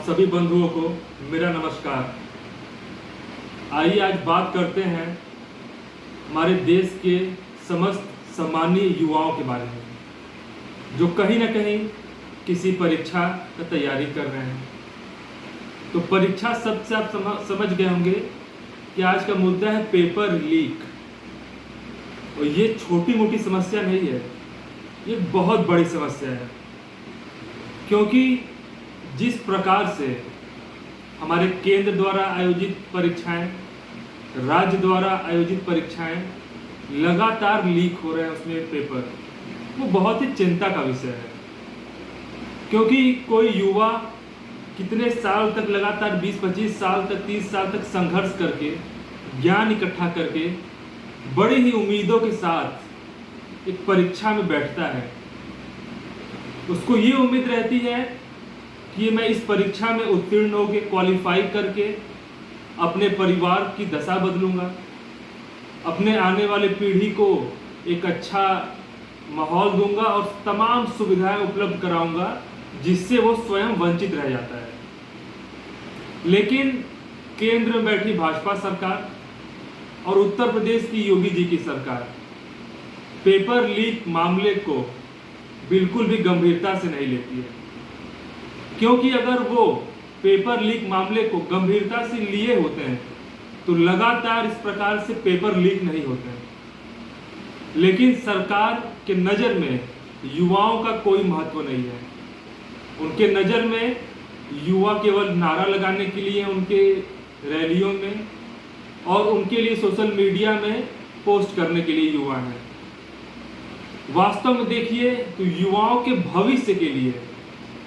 सभी बंधुओं को मेरा नमस्कार। आइए आज बात करते हैं हमारे देश के समस्त सम्मानीय युवाओं के बारे में, जो कहीं ना कहीं किसी परीक्षा का तैयारी कर रहे हैं। तो परीक्षा सबसे आप समझ गए होंगे कि आज का मुद्दा है पेपर लीक। और ये छोटी मोटी समस्या नहीं है, ये बहुत बड़ी समस्या है। क्योंकि जिस प्रकार से हमारे केंद्र द्वारा आयोजित परीक्षाएं, राज्य द्वारा आयोजित परीक्षाएं लगातार लीक हो रहे हैं उसमें पेपर, वो बहुत ही चिंता का विषय है। क्योंकि कोई युवा कितने साल तक लगातार 20-25 साल तक 30 साल तक संघर्ष करके ज्ञान इकट्ठा करके बड़ी ही उम्मीदों के साथ एक परीक्षा में बैठता है। उसको ये उम्मीद रहती है कि मैं इस परीक्षा में उत्तीर्ण होकर क्वालिफाई करके अपने परिवार की दशा बदलूंगा, अपने आने वाले पीढ़ी को एक अच्छा माहौल दूंगा और तमाम सुविधाएं उपलब्ध कराऊंगा जिससे वो स्वयं वंचित रह जाता है। लेकिन केंद्र में बैठी भाजपा सरकार और उत्तर प्रदेश की योगी जी की सरकार पेपर लीक मामले को बिल्कुल भी गंभीरता से नहीं लेती है। क्योंकि अगर वो पेपर लीक मामले को गंभीरता से लिए होते हैं तो लगातार इस प्रकार से पेपर लीक नहीं होते हैं। लेकिन सरकार के नज़र में युवाओं का कोई महत्व नहीं है। उनके नज़र में युवा केवल नारा लगाने के लिए उनके रैलियों में और उनके लिए सोशल मीडिया में पोस्ट करने के लिए युवा हैं। वास्तव में देखिए तो युवाओं के भविष्य के लिए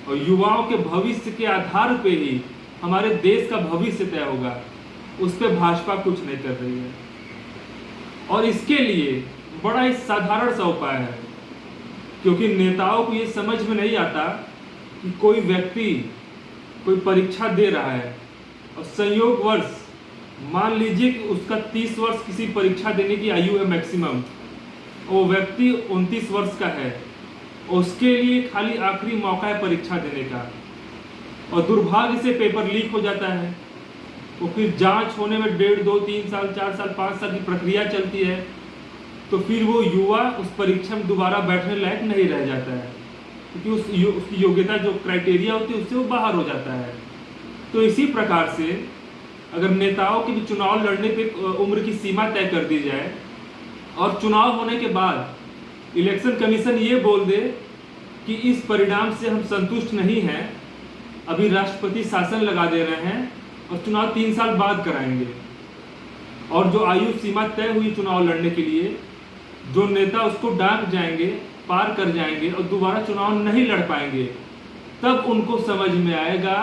और युवाओं के भविष्य के आधार पे ही हमारे देश का भविष्य तय होगा, उस पर भाजपा कुछ नहीं कर रही है। और इसके लिए बड़ा ही साधारण सा उपाय है। क्योंकि नेताओं को ये समझ में नहीं आता कि कोई व्यक्ति कोई परीक्षा दे रहा है और संयोगवश मान लीजिए कि उसका 30 वर्ष किसी परीक्षा देने की आयु है मैक्सिमम, वो व्यक्ति 29 वर्ष का है, उसके लिए खाली आखिरी मौका है परीक्षा देने का और दुर्भाग्य से पेपर लीक हो जाता है। तो फिर जांच होने में 1.5, 2, 3 साल, 4 साल, 5 साल की प्रक्रिया चलती है। तो फिर वो युवा उस परीक्षा में दोबारा बैठने लायक नहीं रह जाता है, क्योंकि उसकी योग्यता जो क्राइटेरिया होती है उससे वो बाहर हो जाता है। तो इसी प्रकार से अगर नेताओं के भी चुनाव लड़ने पे उम्र की सीमा तय कर दी जाए और चुनाव होने के बाद इलेक्शन कमीशन ये बोल दे कि इस परिणाम से हम संतुष्ट नहीं हैं, अभी राष्ट्रपति शासन लगा दे रहे हैं और चुनाव 3 साल बाद कराएंगे, और जो आयु सीमा तय हुई चुनाव लड़ने के लिए जो नेता उसको डाक जाएंगे, पार कर जाएंगे और दोबारा चुनाव नहीं लड़ पाएंगे, तब उनको समझ में आएगा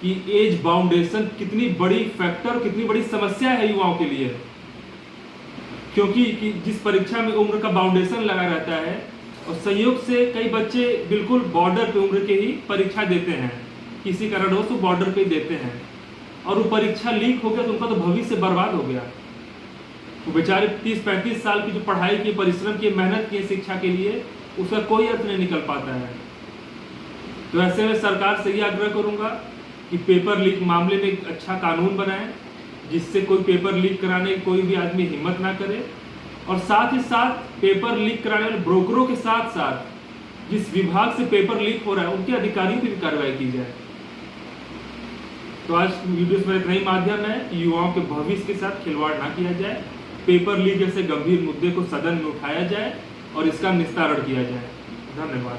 कि एज बाउंडेशन कितनी बड़ी फैक्टर, कितनी बड़ी समस्या है युवाओं के लिए। क्योंकि जिस परीक्षा में उम्र का बाउंडेशन लगा रहता है और संयोग से कई बच्चे बिल्कुल बॉर्डर पे उम्र के ही परीक्षा देते हैं, किसी कारणवश वो बॉर्डर पे देते हैं और वो परीक्षा लीक हो गया तो उनका तो भविष्य बर्बाद हो गया। वो बेचारे 30-35 साल की जो पढ़ाई की, परिश्रम की, मेहनत की शिक्षा के लिए, उसका कोई अर्थ नहीं निकल पाता है। तो ऐसे में सरकार से ये आग्रह करूँगा कि पेपर लीक मामले में एक अच्छा कानून बनाएं जिससे कोई पेपर लीक कराने कोई भी आदमी हिम्मत ना करे, और साथ ही साथ पेपर लीक कराने वाले ब्रोकरों के साथ साथ जिस विभाग से पेपर लीक हो रहा है उनके अधिकारियों पर भी कार्रवाई की जाए। तो आज वीडियो में एक नई माध्यम है कि युवाओं के भविष्य के साथ खिलवाड़ ना किया जाए, पेपर लीक जैसे गंभीर मुद्दे को सदन में उठाया जाए और इसका निस्तारण किया जाए। धन्यवाद।